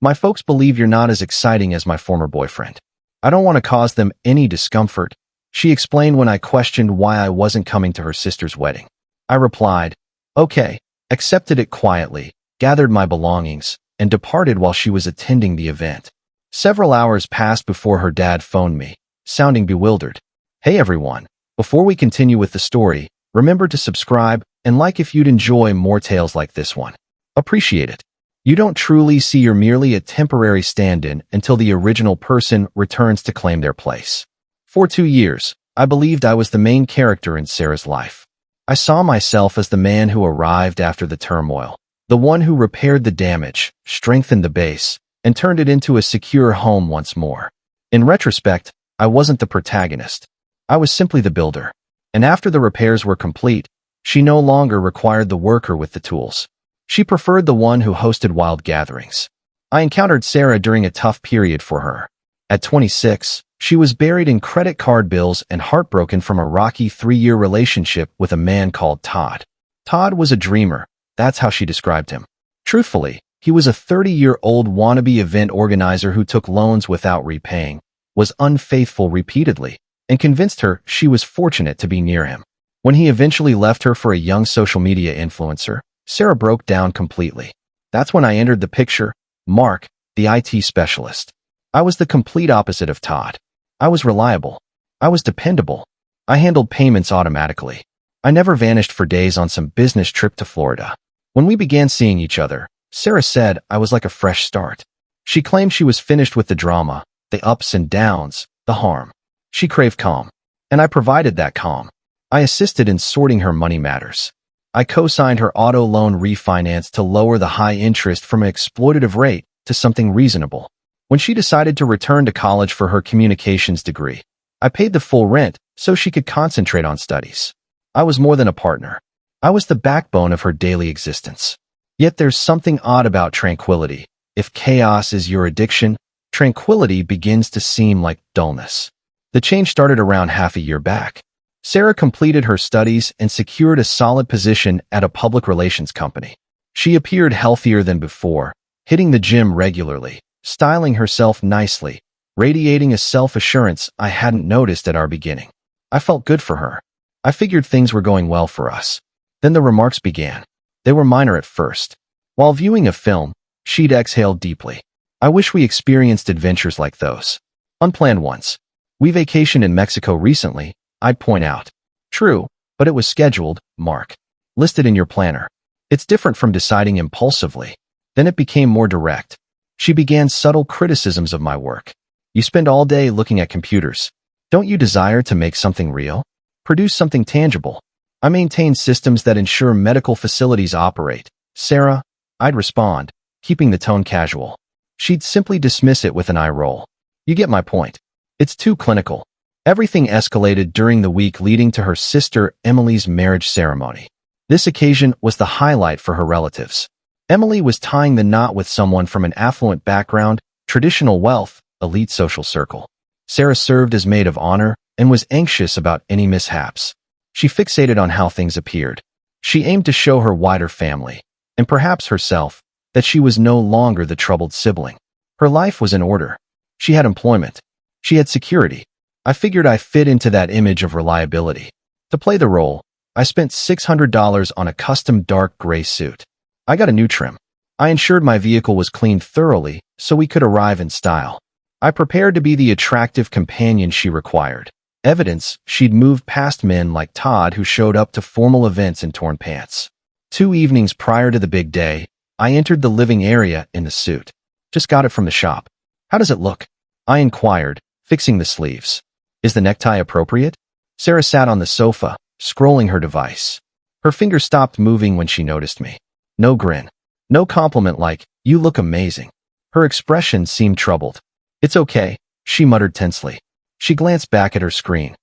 My folks believe you're not as exciting as my former boyfriend. I don't want to cause them any discomfort, she explained when I questioned why I wasn't coming to her sister's wedding. I replied, okay, accepted it quietly, gathered my belongings, and departed while she was attending the event. Several hours passed before her dad phoned me, sounding bewildered. Hey everyone, before we continue with the story, remember to subscribe and like if you'd enjoy more tales like this one. Appreciate it. You don't truly see you're merely a temporary stand-in until the original person returns to claim their place. For 2 years, I believed I was the main character in Sarah's life. I saw myself as the man who arrived after the turmoil, the one who repaired the damage, strengthened the base, and turned it into a secure home once more. In retrospect, I wasn't the protagonist. I was simply the builder. And after the repairs were complete, she no longer required the worker with the tools. She preferred the one who hosted wild gatherings. I encountered Sarah during a tough period for her. At 26, she was buried in credit card bills and heartbroken from a rocky 3-year relationship with a man called Todd. Todd was a dreamer. That's how she described him. Truthfully, he was a 30-year-old wannabe event organizer who took loans without repaying, was unfaithful repeatedly, and convinced her she was fortunate to be near him. When he eventually left her for a young social media influencer, Sarah broke down completely. That's when I entered the picture, Mark, the IT specialist. I was the complete opposite of Todd. I was reliable. I was dependable. I handled payments automatically. I never vanished for days on some business trip to Florida. When we began seeing each other, Sarah said I was like a fresh start. She claimed she was finished with the drama, the ups and downs, the harm. She craved calm, and I provided that calm. I assisted in sorting her money matters. I co-signed her auto loan refinance to lower the high interest from an exploitative rate to something reasonable. When she decided to return to college for her communications degree, I paid the full rent so she could concentrate on studies. I was more than a partner. I was the backbone of her daily existence. Yet there's something odd about tranquility. If chaos is your addiction, tranquility begins to seem like dullness. The change started around half a year back. Sarah completed her studies and secured a solid position at a public relations company. She appeared healthier than before, hitting the gym regularly, styling herself nicely, radiating a self-assurance I hadn't noticed at our beginning. I felt good for her. I figured things were going well for us. Then the remarks began. They were minor at first. While viewing a film, she'd exhale deeply. I wish we experienced adventures like those. Unplanned ones. We vacationed in Mexico recently, I'd point out. True, but it was scheduled, Mark. Listed in your planner. It's different from deciding impulsively. Then it became more direct. She began subtle criticisms of my work. You spend all day looking at computers. Don't you desire to make something real? Produce something tangible. I maintain systems that ensure medical facilities operate. Sarah, I'd respond, keeping the tone casual. She'd simply dismiss it with an eye roll. You get my point. It's too clinical. Everything escalated during the week leading to her sister Emily's marriage ceremony. This occasion was the highlight for her relatives. Emily was tying the knot with someone from an affluent background, traditional wealth, elite social circle. Sarah served as maid of honor and was anxious about any mishaps. She fixated on how things appeared. She aimed to show her wider family, and perhaps herself, that she was no longer the troubled sibling. Her life was in order. She had employment. She had security. I figured I fit into that image of reliability. To play the role, I spent $600 on a custom dark gray suit. I got a new trim. I ensured my vehicle was cleaned thoroughly so we could arrive in style. I prepared to be the attractive companion she required. Evidence she'd moved past men like Todd who showed up to formal events in torn pants. 2 evenings prior to the big day, I entered the living area in the suit. Just got it from the shop. How does it look? I inquired, fixing the sleeves. Is the necktie appropriate? Sarah sat on the sofa, scrolling her device. Her fingers stopped moving when she noticed me. No grin. No compliment like, you look amazing. Her expression seemed troubled. It's okay, she muttered tensely. She glanced back at her screen.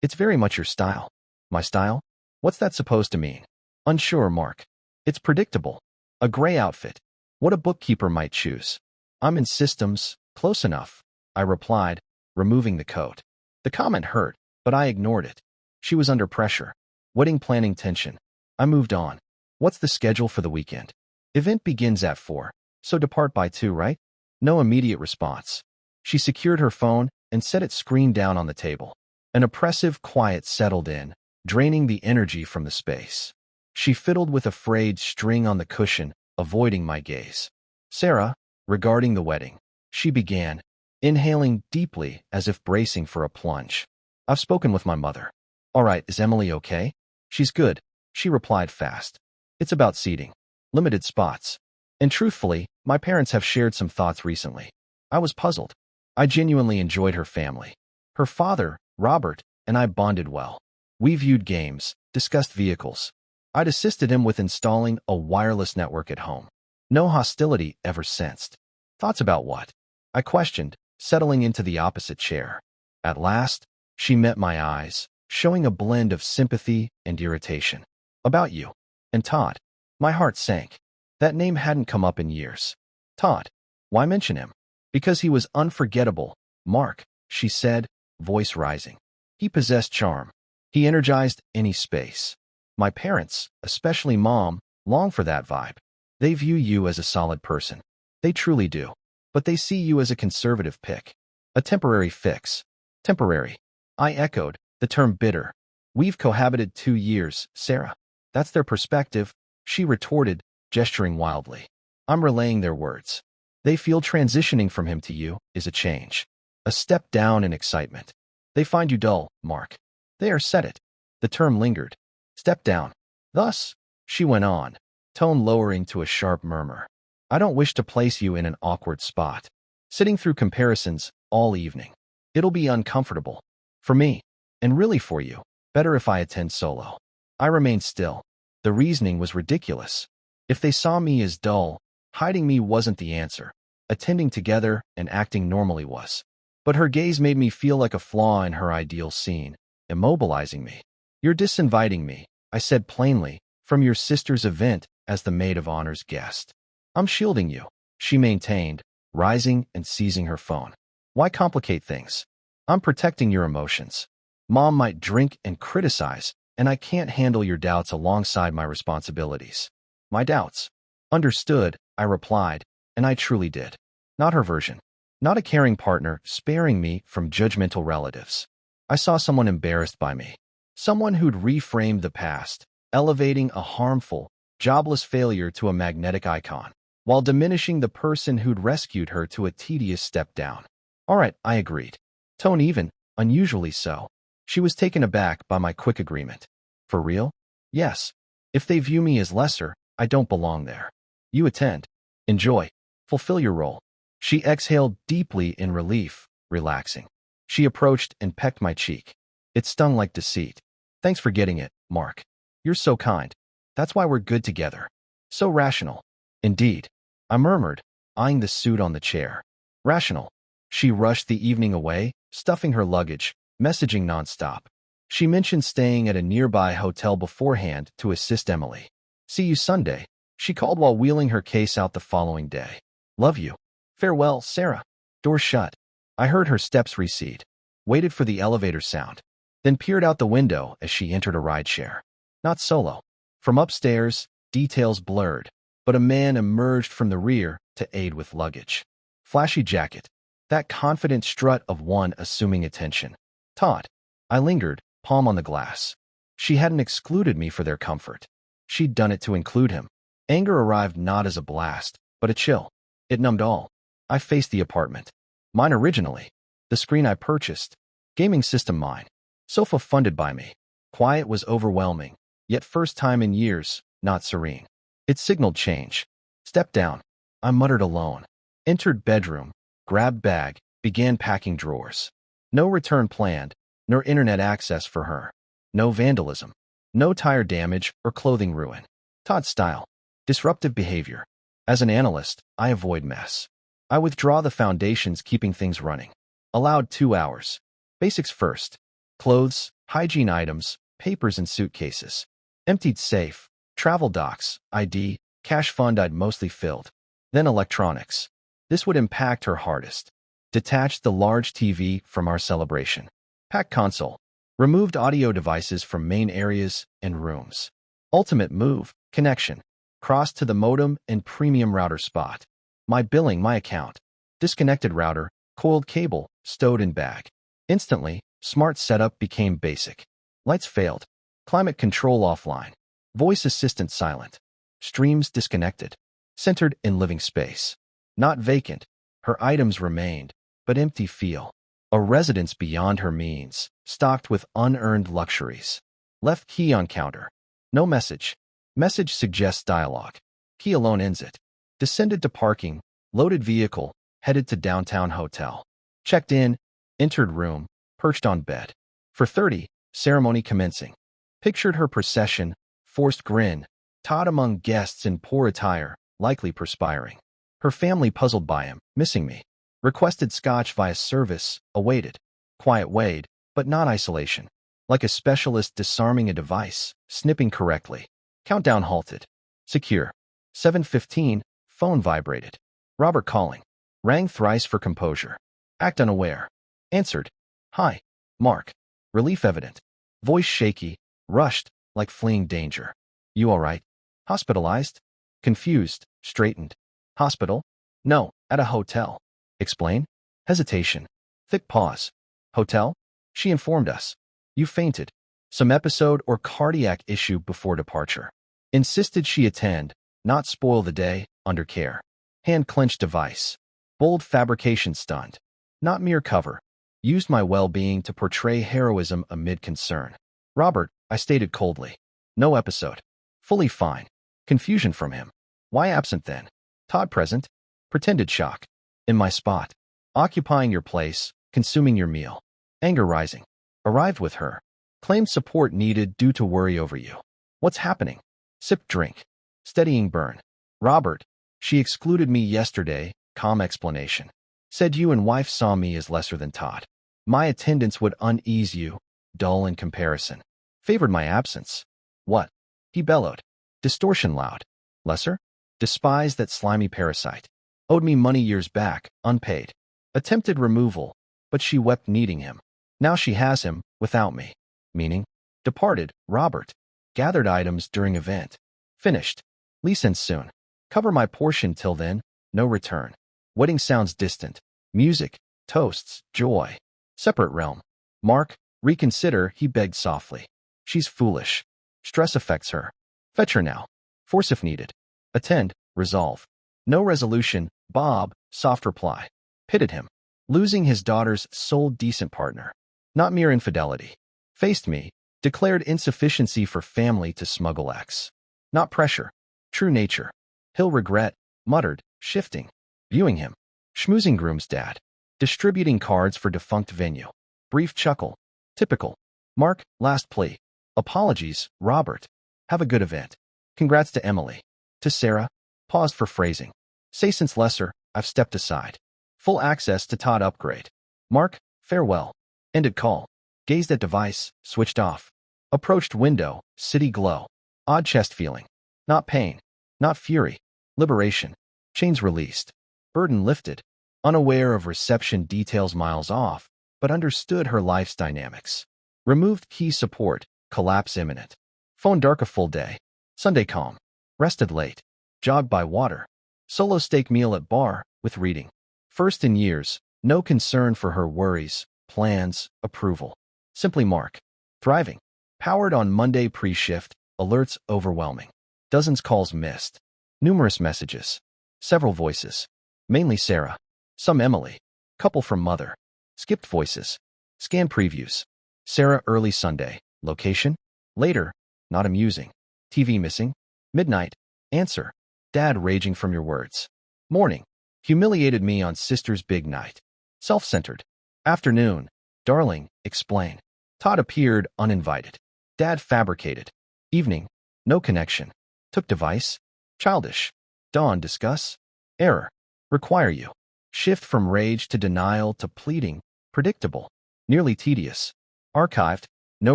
It's very much your style. My style? What's that supposed to mean? Unsure, Mark. It's predictable. A gray outfit. What a bookkeeper might choose. I'm in systems, close enough, I replied, removing the coat. The comment hurt, but I ignored it. She was under pressure. Wedding planning tension. I moved on. What's the schedule for the weekend? Event begins at 4, so depart by 2, right? No immediate response. She secured her phone and set its screen down on the table. An oppressive quiet settled in, draining the energy from the space. She fiddled with a frayed string on the cushion, avoiding my gaze. Sarah, regarding the wedding, she began, inhaling deeply as if bracing for a plunge. I've spoken with my mother. All right, is Emily okay? She's good, she replied fast. It's about seating. Limited spots. And truthfully, my parents have shared some thoughts recently. I was puzzled. I genuinely enjoyed her family. Her father, Robert, and I bonded well. We viewed games, discussed vehicles. I'd assisted him with installing a wireless network at home. No hostility ever sensed. Thoughts about what? I questioned, settling into the opposite chair. At last, she met my eyes, showing a blend of sympathy and irritation. About you. And Todd. My heart sank. That name hadn't come up in years. Todd. Why mention him? Because he was unforgettable. Mark, she said, voice rising. He possessed charm. He energized any space. My parents, especially Mom, long for that vibe. They view you as a solid person. They truly do. But they see you as a conservative pick. A temporary fix. Temporary. I echoed, the term bitter. We've cohabited 2 years, Sarah. That's their perspective, she retorted, gesturing wildly. I'm relaying their words. They feel transitioning from him to you is a change. A step down in excitement. They find you dull, Mark. They are said it. The term lingered. Step down. Thus, she went on, tone lowering to a sharp murmur. I don't wish to place you in an awkward spot. Sitting through comparisons all evening. It'll be uncomfortable. For me. And really for you. Better if I attend solo. I remained still. The reasoning was ridiculous. If they saw me as dull, hiding me wasn't the answer. Attending together and acting normally was. But her gaze made me feel like a flaw in her ideal scene, immobilizing me. You're disinviting me, I said plainly, from your sister's event as the maid of honor's guest. I'm shielding you, she maintained, rising and seizing her phone. Why complicate things? I'm protecting your emotions. Mom might drink and criticize, and I can't handle your doubts alongside my responsibilities. My doubts. Understood, I replied, and I truly did. Not her version. Not a caring partner sparing me from judgmental relatives. I saw someone embarrassed by me. Someone who'd reframed the past, elevating a harmful, jobless failure to a magnetic icon, while diminishing the person who'd rescued her to a tedious step down. All right, I agreed. Tone even, unusually so. She was taken aback by my quick agreement. For real? Yes. If they view me as lesser, I don't belong there. You attend. Enjoy. Fulfill your role. She exhaled deeply in relief, relaxing. She approached and pecked my cheek. It stung like deceit. Thanks for getting it, Mark. You're so kind. That's why we're good together. So rational. Indeed. I murmured, eyeing the suit on the chair. Rational. She rushed the evening away, stuffing her luggage, messaging nonstop. She mentioned staying at a nearby hotel beforehand to assist Emily. See you Sunday, she called while wheeling her case out the following day. Love you. Farewell, Sarah. Door shut. I heard her steps recede. Waited for the elevator sound. Then peered out the window as she entered a rideshare. Not solo. From upstairs, details blurred, but a man emerged from the rear to aid with luggage. Flashy jacket. That confident strut of one assuming attention. Todd. I lingered, palm on the glass. She hadn't excluded me for their comfort. She'd done it to include him. Anger arrived not as a blast, but a chill. It numbed all. I faced the apartment. Mine originally. The screen I purchased. Gaming system mine. Sofa funded by me. Quiet was overwhelming, yet first time in years, not serene. It signaled change. Step down. I muttered alone. Entered bedroom, grabbed bag, began packing drawers. No return planned, nor internet access for her. No vandalism. No tire damage or clothing ruin. Todd style. Disruptive behavior. As an analyst, I avoid mess. I withdraw the foundations keeping things running. Allowed 2 hours. Basics first. Clothes, hygiene items, papers and suitcases. Emptied safe, travel docs, ID, cash fund I'd mostly filled. Then electronics. This would impact her hardest. Detached the large TV from our celebration. Packed console. Removed audio devices from main areas and rooms. Ultimate move, connection. Crossed to the modem and premium router spot. My billing, my account. Disconnected router, coiled cable, stowed in bag. Instantly, smart setup became basic. Lights failed. Climate control offline. Voice assistant silent. Streams disconnected. Centered in living space. Not vacant. Her items remained, but empty feel. A residence beyond her means, stocked with unearned luxuries. Left key on counter. No message. Message suggests dialogue. Key alone ends it. Descended to parking. Loaded vehicle. Headed to downtown hotel. Checked in. Entered room. Perched on bed. For 30, ceremony commencing. Pictured her procession. Forced grin. Todd among guests in poor attire, likely perspiring. Her family puzzled by him, missing me. Requested scotch via service, awaited. Quiet wait, but not isolation. Like a specialist disarming a device, snipping correctly. Countdown halted. Secure. 7:15, phone vibrated. Robert calling. Rang thrice for composure. Act unaware. Answered. Hi. Mark. Relief evident. Voice shaky, rushed, like fleeing danger. You all right? Hospitalized? Confused, straightened. Hospital? No, at a hotel. Explain? Hesitation. Thick pause. Hotel? She informed us. You fainted. Some episode or cardiac issue before departure. Insisted she attend, not spoil the day, under care. Hand clenched device. Bold fabrication stunt. Not mere cover. Used my well-being to portray heroism amid concern. Robert, I stated coldly. No episode. Fully fine. Confusion from him. Why absent then? Todd present. Pretended shock. In my spot. Occupying your place, consuming your meal. Anger rising. Arrived with her. Claimed support needed due to worry over you. What's happening? Sip drink. Steadying burn. Robert, she excluded me yesterday, calm explanation. Said you and wife saw me as lesser than Todd. My attendance would unease you, dull in comparison. Favored my absence. What? He bellowed. Distortion loud. Lesser? Despised that slimy parasite. Owed me money years back, unpaid. Attempted removal, but she wept needing him. Now she has him, without me. Meaning? Departed, Robert. Gathered items during event. Finished. Lease ends soon. Cover my portion till then, no return. Wedding sounds distant. Music, toasts, joy. Separate realm. Mark, reconsider, he begged softly. She's foolish. Stress affects her. Fetch her now. Force if needed. Attend, resolve. No resolution, Bob, soft reply. Pitted him. Losing his daughter's sole decent partner. Not mere infidelity. Faced me. Declared insufficiency for family to smuggle X. Not pressure. True nature. He'll regret, muttered, shifting. Viewing him. Schmoozing groom's dad. Distributing cards for defunct venue. Brief chuckle. Typical. Mark, last plea. Apologies, Robert. Have a good event. Congrats to Emily. To Sarah. Paused for phrasing. Say since lesser, I've stepped aside. Full access to Todd upgrade. Mark, farewell. Ended call. Gazed at device, switched off. Approached window, city glow. Odd chest feeling. Not pain. Not fury. Liberation. Chains released. Burden lifted. Unaware of reception details miles off, but understood her life's dynamics. Removed key support. Collapse imminent. Phone dark a full day. Sunday calm. Rested late. Jogged by water. Solo steak meal at bar, with reading. First in years, no concern for her worries, plans, approval. Simply Mark. Thriving. Powered on Monday pre-shift, alerts overwhelming. Dozens calls missed. Numerous messages. Several voices. Mainly Sarah. Some Emily. Couple from mother. Skipped voices. Scan previews. Sarah early Sunday. Location? Later. Not amusing. TV missing. Midnight. Answer. Dad raging from your words. Morning. Humiliated me on sister's big night. Self-centered. Afternoon. Darling, explain. Todd appeared uninvited. Dad fabricated. Evening. No connection. Took device. Childish. Dawn discuss. Error. Require you. Shift from rage to denial to pleading. Predictable. Nearly tedious. Archived. No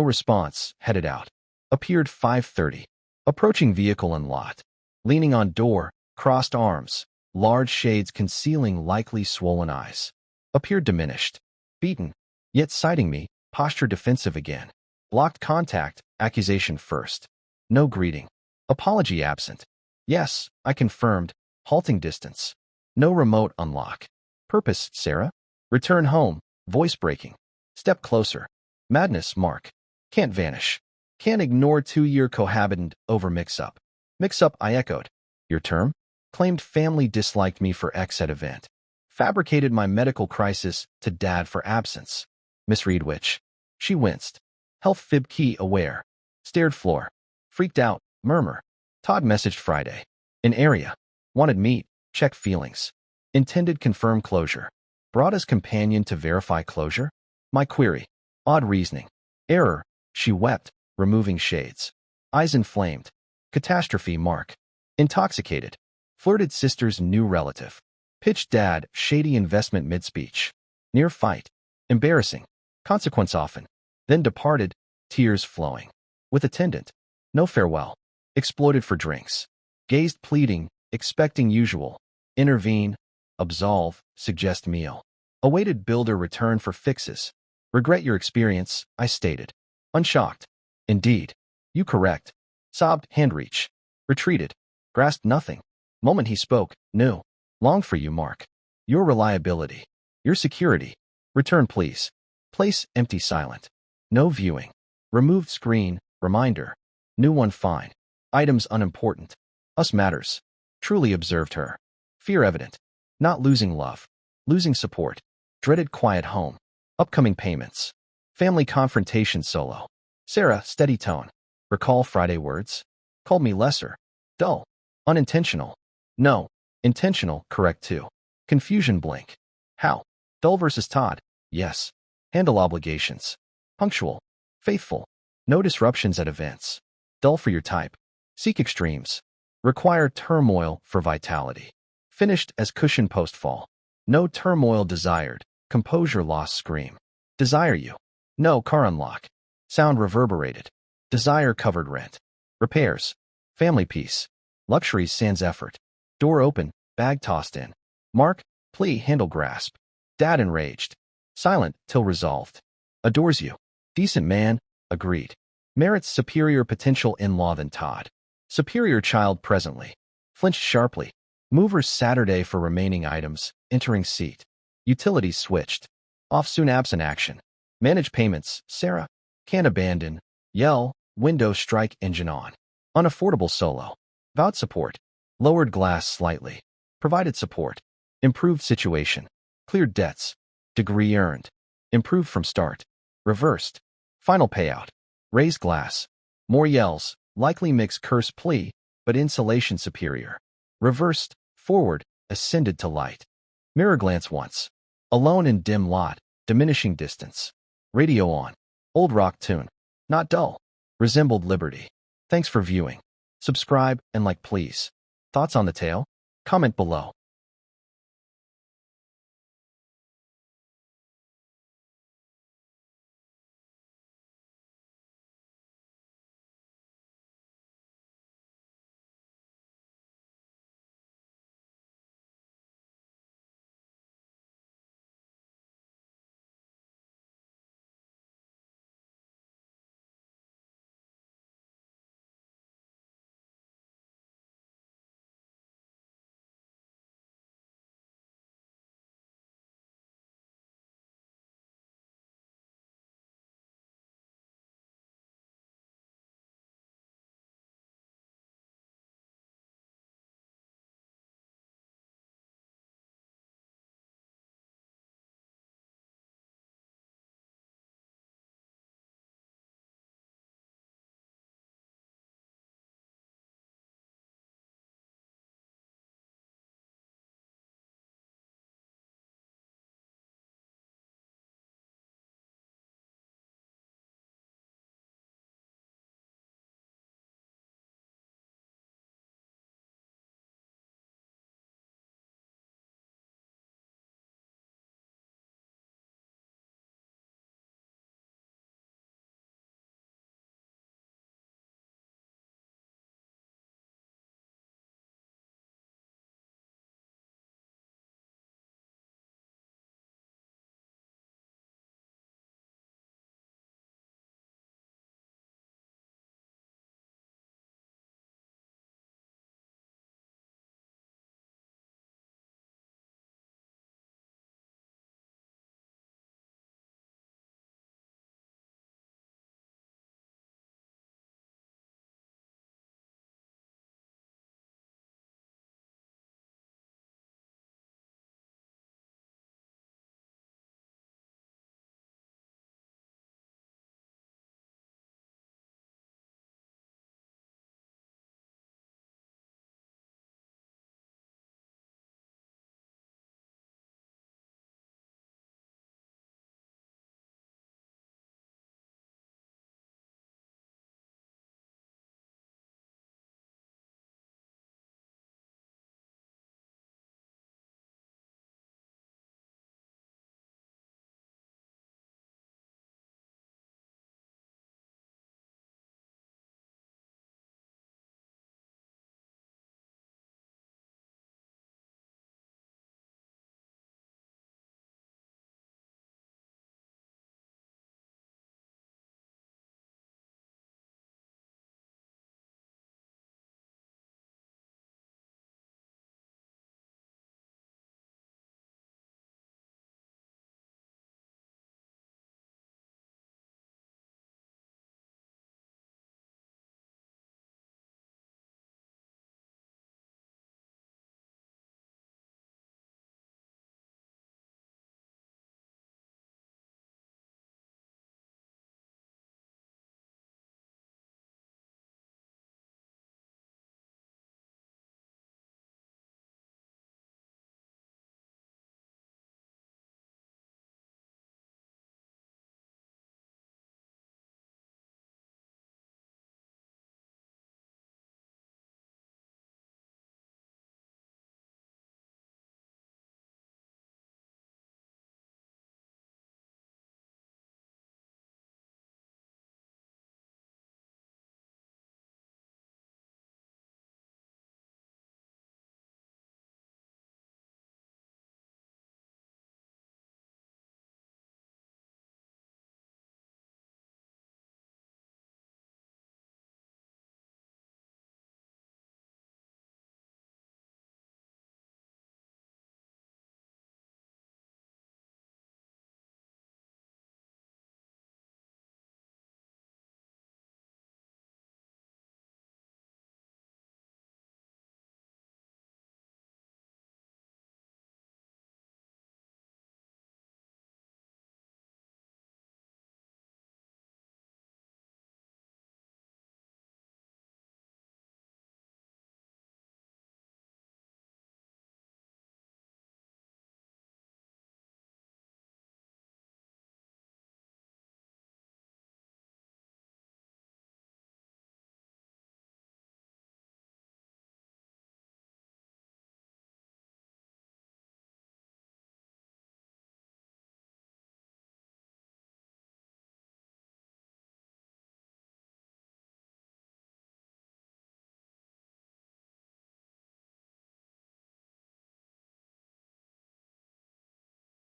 response. Headed out. Appeared 5:30. Approaching vehicle and lot. Leaning on door. Crossed arms. Large shades concealing likely swollen eyes. Appeared diminished. Beaten. Yet citing me. Posture defensive again. Blocked contact. Accusation first. No greeting. Apology absent. Yes, I confirmed. Halting distance. No remote unlock. Purpose, Sarah? Return home. Voice breaking. Step closer. Madness, Mark. Can't vanish. Can't ignore 2-year cohabitant over mix-up. Mix-up, I echoed. Your term? Claimed family disliked me for X at event. Fabricated my medical crisis to dad for absence. Misread which? She winced. Health fib key aware. Stared floor. Freaked out. Murmur. Todd messaged Friday. In area. Wanted meet. Check feelings. Intended confirm closure. Brought as companion to verify closure? My query. Odd reasoning. Error. She wept, removing shades. Eyes inflamed. Catastrophe, Mark. Intoxicated. Flirted sister's new relative. Pitched dad, shady investment mid-speech. Near fight. Embarrassing. Consequence often. Then departed, tears flowing. With attendant. No farewell. Exploited for drinks. Gazed pleading, expecting usual. Intervene. Absolve, suggest meal. Awaited builder return for fixes. Regret your experience, I stated. Unshocked. Indeed. You correct. Sobbed, hand reach. Retreated. Grasped nothing. Moment he spoke, knew. Long for you, Mark. Your reliability. Your security. Return, please. Place empty silent. No viewing. Removed screen, reminder. New one fine. Items unimportant. Us matters. Truly observed her. Fear evident. Not losing love. Losing support. Dreaded quiet home. Upcoming payments. Family confrontation solo. Sarah, steady tone. Recall Friday words? Called me lesser. Dull. Unintentional. No. Intentional, correct too. Confusion blink. How? Dull versus Todd. Yes. Handle obligations. Punctual. Faithful. No disruptions at events. Dull for your type. Seek extremes. Require turmoil for vitality. Finished as cushion post-fall. No turmoil desired. Composure lost scream. Desire you. No car unlock. Sound reverberated. Desire covered rent. Repairs. Family peace. Luxuries sans effort. Door open, bag tossed in. Mark, plea handle grasp. Dad enraged. Silent till resolved. Adores you. Decent man, agreed. Merits superior potential in-law than Todd. Superior child presently. Flinched sharply. Movers Saturday for remaining items, entering seat. Utilities switched. Off soon absent action. Manage payments, Sarah. Can't abandon. Yell, window strike engine on. Unaffordable solo. Vowed support. Lowered glass slightly. Provided support. Improved situation. Cleared debts. Degree earned. Improved from start. Reversed. Final payout. Raised glass. More yells. Likely mix curse plea, but insulation superior. Reversed. Forward. Ascended to light. Mirror glance once. Alone in dim lot. Diminishing distance. Radio on. Old rock tune. Not dull. Resembled liberty. Thanks for viewing. Subscribe and like please. Thoughts on the tale? Comment below.